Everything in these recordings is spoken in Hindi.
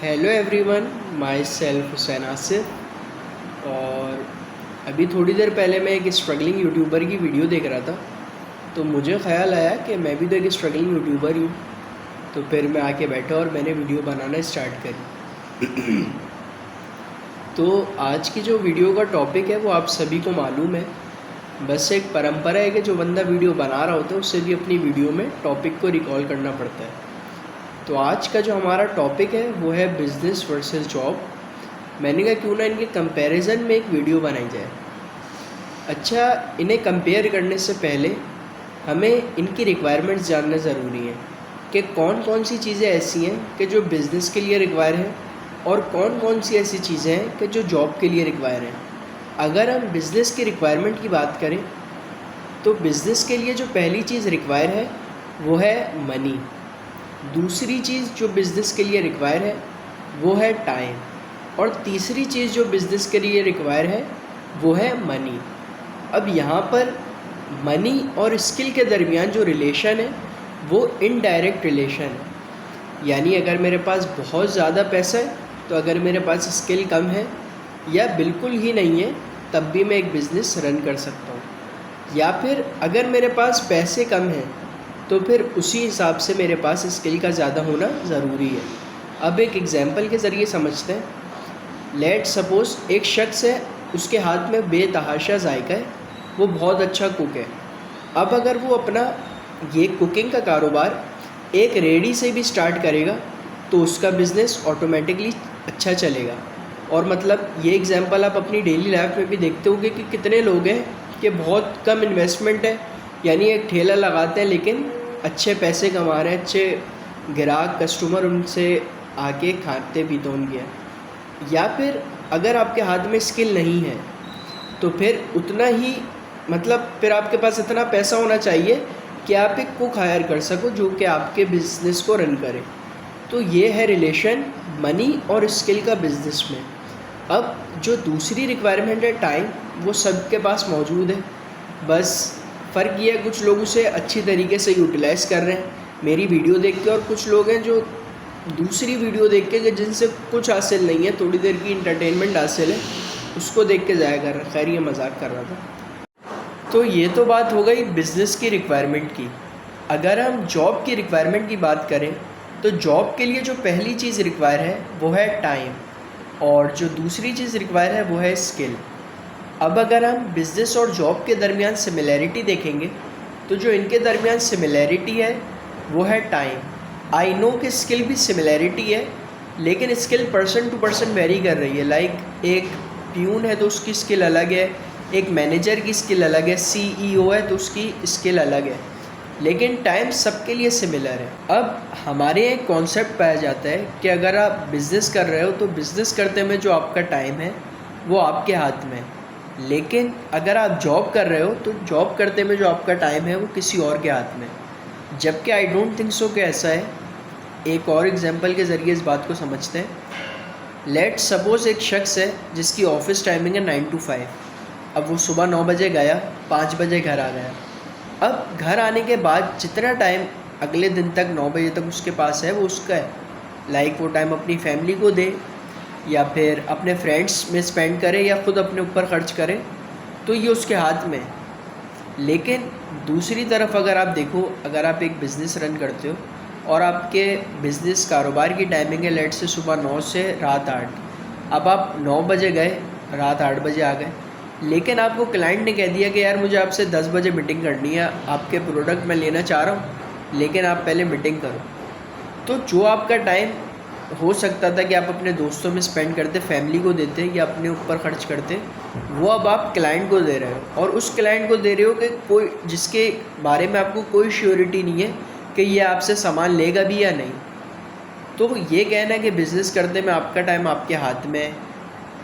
Hello everyone, my self Hussain Asif. और अभी थोड़ी देर पहले मैं एक स्ट्रगलिंग यूट्यूबर की वीडियो देख रहा था, तो मुझे ख्याल आया कि मैं भी तो एक स्ट्रगलिंग यूट्यूबर हूँ। तो फिर मैं आके बैठा और मैंने वीडियो बनाना स्टार्ट करी। तो आज की जो वीडियो का टॉपिक है वो आप सभी को मालूम है। बस एक परंपरा है कि जो बंदा वीडियो बना रहा होता है उससे भी अपनी वीडियो में टॉपिक को रिकॉल करना पड़ता है। तो आज का जो हमारा टॉपिक है वो है बिज़नेस वर्सेस जॉब। मैंने कहा क्यों ना इनके कंपैरिजन में एक वीडियो बनाई जाए। अच्छा, इन्हें कंपेयर करने से पहले हमें इनकी रिक्वायरमेंट्स जानना ज़रूरी है कि कौन कौन सी चीज़ें ऐसी हैं कि जो बिज़नेस के लिए रिक्वायर है और कौन कौन सी ऐसी चीज़ें हैं कि जो जॉब के लिए रिक्वायर हैं। अगर हम बिज़नेस की रिक्वायरमेंट की बात करें तो बिज़नेस के लिए जो पहली चीज़ रिक्वायर है वो है मनी। दूसरी चीज़ जो बिज़नेस के लिए रिक्वायर है वो है टाइम, और तीसरी चीज़ जो बिज़नेस के लिए रिक्वायर है वो है मनी। अब यहाँ पर मनी और स्किल के दरमियान जो रिलेशन है वो इनडायरेक्ट रिलेशन है। यानी अगर मेरे पास बहुत ज़्यादा पैसा है तो अगर मेरे पास स्किल कम है या बिल्कुल ही नहीं है तब भी मैं एक बिज़नेस रन कर सकता हूँ। या फिर अगर मेरे पास पैसे कम हैं तो फिर उसी हिसाब से मेरे पास स्किल का ज़्यादा होना ज़रूरी है। अब एक एग्ज़ाम्पल के ज़रिए समझते हैं। लेट सपोज़ एक शख्स है, उसके हाथ में बेतहाशा जायका है, वो बहुत अच्छा कुक है। अब अगर वो अपना ये कुकिंग का कारोबार एक रेडी से भी स्टार्ट करेगा तो उसका बिज़नेस ऑटोमेटिकली अच्छा चलेगा। और मतलब ये एग्ज़ाम्पल आप अपनी डेली लाइफ में भी देखते होंगे कि कितने लोग हैं कि बहुत कम इन्वेस्टमेंट है, यानी एक ठेला लगाते हैं लेकिन अच्छे पैसे कमा रहे हैं, अच्छे ग्राहक कस्टमर उनसे आके खाते पीते होंगे। या फिर अगर आपके हाथ में स्किल नहीं है तो फिर उतना ही मतलब फिर आपके पास इतना पैसा होना चाहिए कि आप एक कुक हायर कर सको जो कि आपके बिज़नेस को रन करे। तो ये है रिलेशन मनी और स्किल का बिज़नेस में। अब जो दूसरी रिक्वायरमेंट है टाइम, वो सबके पास मौजूद है, बस फ़र्क ये है कुछ लोग उसे अच्छी तरीके से यूटिलाइज़ कर रहे हैं मेरी वीडियो देख के, और कुछ लोग हैं जो दूसरी वीडियो देख के जिनसे कुछ हासिल नहीं है, थोड़ी देर की इंटरटेनमेंट हासिल है, उसको देख के ज़ाया कर रहे हैं। खैर ये मजाक कर रहा था। तो ये तो बात हो गई बिज़नेस की रिक्वायरमेंट की। अगर हम जॉब की रिक्वायरमेंट की बात करें तो जॉब के लिए जो पहली चीज़ रिक्वायर है वो है टाइम, और जो दूसरी चीज़ रिक्वायर है वो है स्किल। अब अगर हम बिज़नेस और जॉब के दरमियान सिमिलैरिटी देखेंगे तो जो इनके दरमियान सिमिलैरिटी है वो है टाइम। आई नो कि स्किल भी सिमिलैरिटी है, लेकिन skill person to person vary कर रही है। लाइक एक प्यून है तो उसकी स्किल अलग है, एक मैनेजर की स्किल अलग है, CEO है तो उसकी स्किल अलग है, लेकिन टाइम सबके लिए सिमिलर है। अब हमारे यहाँ एक कॉन्सेप्ट पाया जाता है कि अगर आप बिज़नेस कर रहे हो तो बिज़नेस करते में जो आपका टाइम है वो आपके हाथ में है, लेकिन अगर आप जॉब कर रहे हो तो जॉब करते में जो आपका टाइम है वो किसी और के हाथ में। जबकि आई डोंट थिंक सो कि ऐसा है। एक और एग्जांपल के ज़रिए इस बात को समझते हैं। लेट सपोज़ एक शख्स है जिसकी ऑफिस टाइमिंग है 9 to 5। अब वो सुबह 9 बजे गया, 5 बजे घर आ गया। अब घर आने के बाद जितना टाइम अगले दिन तक 9 बजे तक उसके पास है वो उसका है। लाइक वो टाइम अपनी फैमिली को दे या फिर अपने फ्रेंड्स में स्पेंड करे या ख़ुद अपने ऊपर ख़र्च करे, तो ये उसके हाथ में है। लेकिन दूसरी तरफ अगर आप देखो, अगर आप एक बिज़नेस रन करते हो और आपके बिज़नेस कारोबार की टाइमिंग है लेट से सुबह 9 से रात 8। अब आप 9 बजे गए, रात 8 बजे आ गए, लेकिन आपको क्लाइंट ने कह दिया कि यार मुझे आपसे 10 बजे मीटिंग करनी है, आपके प्रोडक्ट मैं लेना चाह रहा हूँ लेकिन आप पहले मीटिंग करो। तो जो आपका टाइम हो सकता था कि आप अपने दोस्तों में स्पेंड करते, फैमिली को देते या अपने ऊपर ख़र्च करते, वो अब आप क्लाइंट को दे रहे हो, और उस क्लाइंट को दे रहे हो कि कोई जिसके बारे में आपको कोई श्योरिटी नहीं है कि ये आपसे सामान लेगा भी या नहीं। तो ये कहना है कि बिज़नेस करने में आपका टाइम आपके हाथ में है,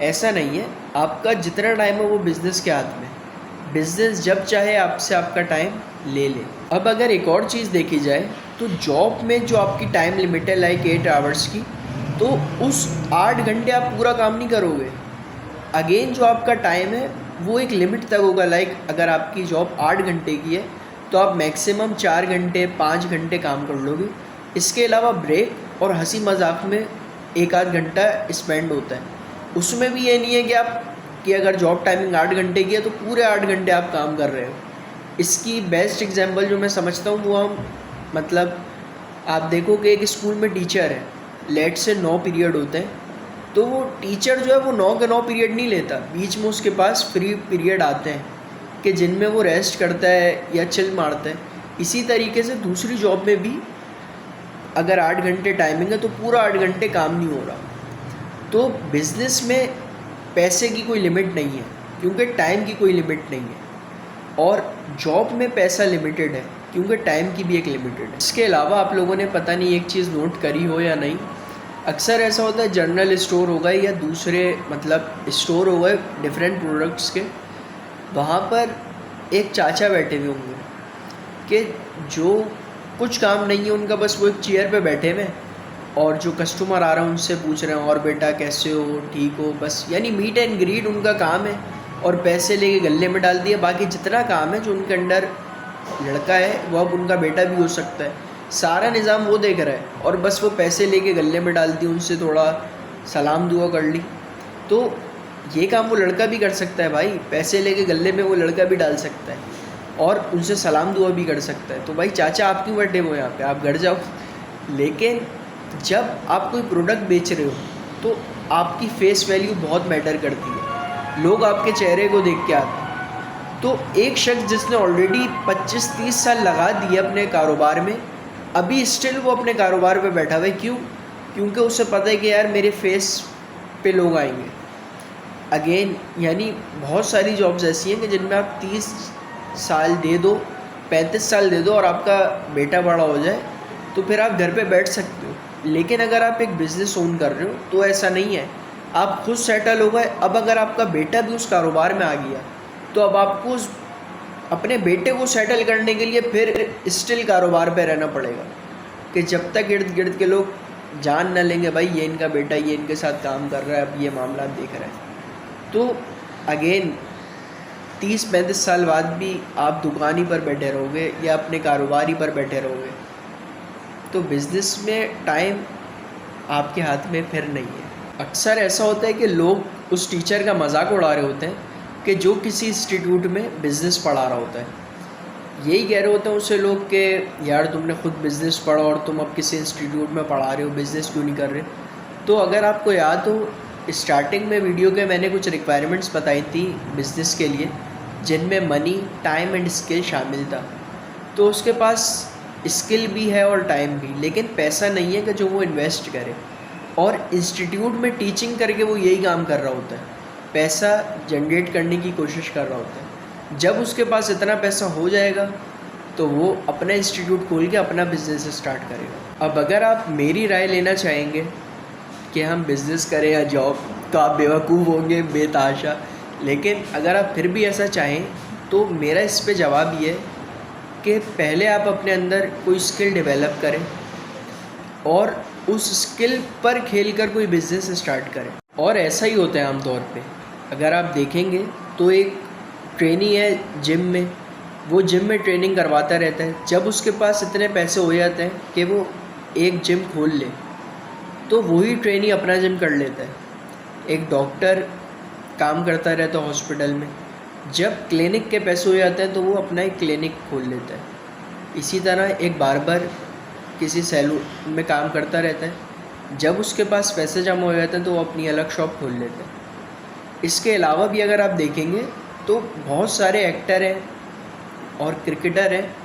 ऐसा नहीं है। आपका जितना टाइम है वो बिज़नेस के हाथ में। बिज़नेस जब चाहे आपसे आपका टाइम ले ले। अब अगर एक और चीज़ देखी जाए तो जॉब में जो आपकी टाइम लिमिट है लाइक 8 आवर्स की, तो उस 8 घंटे आप पूरा काम नहीं करोगे। अगेन जो आपका टाइम है वो एक लिमिट तक होगा। लाइक अगर आपकी जॉब 8 घंटे की है तो आप मैक्सिमम 4 घंटे 5 घंटे काम कर लोगे। इसके अलावा ब्रेक और हंसी मजाक में एक आध घंटा स्पेंड होता है। उसमें भी ये नहीं है कि अगर जॉब टाइमिंग 8 घंटे की है तो पूरे 8 घंटे आप काम कर रहे हो। इसकी बेस्ट एग्जांपल जो मैं समझता हूँ वो हम मतलब आप देखो कि एक स्कूल में टीचर है, लेट से 9 पीरियड होते हैं, तो वो टीचर जो है वो 9 के 9 पीरियड नहीं लेता, बीच में उसके पास फ्री पीरियड आते हैं कि जिनमें वो रेस्ट करता है या चिल मारता है। इसी तरीके से दूसरी जॉब में भी अगर 8 घंटे टाइमिंग है तो पूरा 8 घंटे काम नहीं हो रहा। तो बिज़नेस में पैसे की कोई लिमिट नहीं है क्योंकि टाइम की कोई लिमिट नहीं है, और जॉब में पैसा लिमिटेड है क्योंकि टाइम की भी एक लिमिटेड है। इसके अलावा आप लोगों ने पता नहीं एक चीज़ नोट करी हो या नहीं, अक्सर ऐसा होता है जनरल स्टोर हो गए या दूसरे मतलब स्टोर हो गए डिफरेंट प्रोडक्ट्स के, वहाँ पर एक चाचा बैठे हुए होंगे कि जो कुछ काम नहीं है उनका, बस वो एक चेयर पे बैठे हुए और जो कस्टमर आ रहा है उनसे पूछ रहे हैं और बेटा कैसे हो, ठीक हो, बस यानी मीट एंड ग्रीट उनका काम है, और पैसे लेके गले में डाल दिया। बाकी जितना काम है जो उनके अंडर लड़का है वो अब उनका बेटा भी हो सकता है, सारा निज़ाम वो देख रहा है, और बस वो पैसे लेके गले में डाल दिए, उनसे थोड़ा सलाम दुआ कर ली। तो ये काम वो लड़का भी कर सकता है भाई, पैसे लेके गले में वो लड़का भी डाल सकता है और उनसे सलाम दुआ भी कर सकता है। तो भाई चाचा आप क्यों बैठे हो यहाँ पे, आप घर जाओ। लेकिन जब आप कोई प्रोडक्ट बेच रहे हो तो आपकी फेस वैल्यू बहुत मैटर करती है, लोग आपके चेहरे को देख के आते हैं। तो एक शख्स जिसने ऑलरेडी 25-30 साल लगा दिए अपने कारोबार में, अभी स्टिल वो अपने कारोबार पे बैठा हुआ है, क्यों? क्योंकि उसे पता है कि यार मेरे फेस पे लोग आएंगे। अगेन यानी बहुत सारी जॉब्स ऐसी हैं कि जिनमें आप 30 साल दे दो, 35 साल दे दो और आपका बेटा बड़ा हो जाए तो फिर आप घर पे बैठ सकते हो। लेकिन अगर आप एक बिज़नेस ओन कर रहे हो तो ऐसा नहीं है, आप खुद सेटल हो गए। अब अगर आपका बेटा भी उस कारोबार में आ गया तो अब आपको अपने बेटे को सेटल करने के लिए फिर स्टिल कारोबार पे रहना पड़ेगा कि जब तक इर्द गिर्द के लोग जान न लेंगे भाई ये इनका बेटा, ये इनके साथ काम कर रहा है, अब ये मामला देख रहा है। तो अगेन 30-35 साल बाद भी आप दुकान ही पर बैठे रहोगे या अपने कारोबार ही पर बैठे रहोगे। तो बिज़नेस में टाइम आपके हाथ में फिर नहीं है। अक्सर ऐसा होता है कि लोग उस टीचर का मजाक उड़ा रहे होते हैं कि जो किसी इंस्टीट्यूट में बिज़नेस पढ़ा रहा होता है, यही कह रहे होते हैं उससे लोग कि यार तुमने खुद बिज़नेस पढ़ा और तुम अब किसी इंस्टीट्यूट में पढ़ा रहे हो, बिज़नेस क्यों नहीं कर रहे। तो अगर आपको याद हो स्टार्टिंग में वीडियो के मैंने कुछ रिक्वायरमेंट्स बताई थी बिज़नेस के लिए, जिनमें मनी, टाइम एंड स्किल शामिल था। तो उसके पास स्किल भी है और टाइम भी, लेकिन पैसा नहीं है कि जो वो इन्वेस्ट करे। और इंस्टीट्यूट में टीचिंग करके वो यही काम कर रहा होता है, पैसा जनरेट करने की कोशिश कर रहा होता है। जब उसके पास इतना पैसा हो जाएगा तो वो अपना इंस्टीट्यूट खोल के अपना बिज़नेस स्टार्ट करेगा। अब अगर आप मेरी राय लेना चाहेंगे कि हम बिज़नेस करें या जॉब, तो आप बेवकूफ़ होंगे, बेतहाशा। लेकिन अगर आप फिर भी ऐसा चाहें तो मेरा इस पे जवाब ये है कि पहले आप अपने अंदर कोई स्किल डेवलप करें और उस स्किल पर खेलकर कोई बिज़नेस स्टार्ट करें। और ऐसा ही होता है आमतौर पे। अगर आप देखेंगे तो एक ट्रेनी है जिम में, वो जिम में ट्रेनिंग करवाता रहता है। जब उसके पास इतने पैसे हो जाते हैं कि वो एक जिम खोल ले तो वही ट्रेनी अपना जिम कर लेता है। एक डॉक्टर काम करता रहता है हॉस्पिटल में, जब क्लिनिक के पैसे हो जाते हैं तो वो अपना एक क्लिनिक खोल लेता है। इसी तरह एक बार्बर किसी सैलून में काम करता रहता है, जब उसके पास पैसे जमा हो जाते हैं तो वो अपनी अलग शॉप खोल लेते हैं। इसके अलावा भी अगर आप देखेंगे तो बहुत सारे एक्टर हैं और क्रिकेटर हैं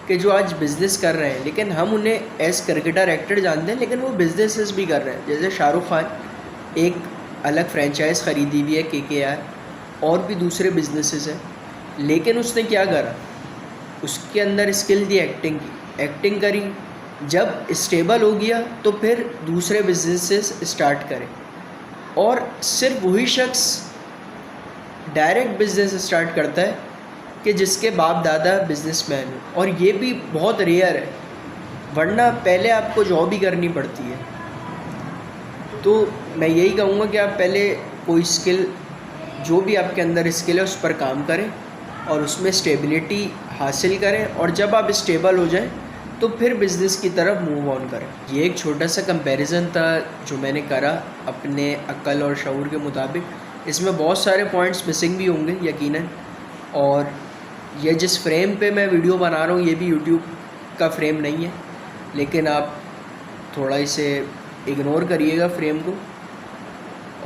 कि जो आज बिज़नेस कर रहे हैं, लेकिन हम उन्हें एज क्रिकेटर एक्टर जानते हैं, लेकिन वो बिजनेसेस भी कर रहे हैं। जैसे शाहरुख खान एक अलग फ्रेंचाइज ख़रीदी हुई है KKR, और भी दूसरे बिजनेसेस हैं। लेकिन उसने क्या करा, उसके अंदर स्किल दी, एक्टिंग करी। जब स्टेबल हो गया तो फिर दूसरे बिजनेसेस स्टार्ट करें। और सिर्फ वही शख्स डायरेक्ट बिजनेस स्टार्ट करता है कि जिसके बाप दादा बिजनेसमैन हो, और ये भी बहुत रेयर है, वरना पहले आपको जॉब ही करनी पड़ती है। तो मैं यही कहूँगा कि आप पहले कोई स्किल, जो भी आपके अंदर स्किल है उस पर काम करें और उसमें स्टेबिलिटी हासिल करें, और जब आप स्टेबल हो जाएं तो फिर बिज़नेस की तरफ मूव ऑन करें। ये एक छोटा सा कंपैरिजन था जो मैंने करा अपने अक्ल और शऊर के मुताबिक। इसमें बहुत सारे पॉइंट्स मिसिंग भी होंगे यकीनन, और ये जिस फ्रेम पे मैं वीडियो बना रहा हूँ ये भी यूट्यूब का फ्रेम नहीं है, लेकिन आप थोड़ा इसे इग्नोर करिएगा फ्रेम को।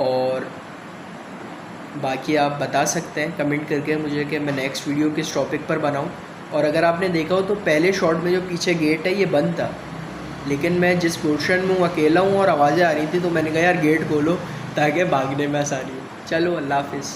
और बाकी आप बता सकते हैं कमेंट करके मुझे कि मैं नेक्स्ट वीडियो किस टॉपिक पर बनाऊं। और अगर आपने देखा हो तो पहले शॉट में जो पीछे गेट है ये बंद था, लेकिन मैं जिस पोर्शन में हूँ अकेला हूँ और आवाज़ें आ रही थी तो मैंने कहा यार गेट खोलो ताकि भागने में आसानी हो। चलो, अल्लाह हाफिज़।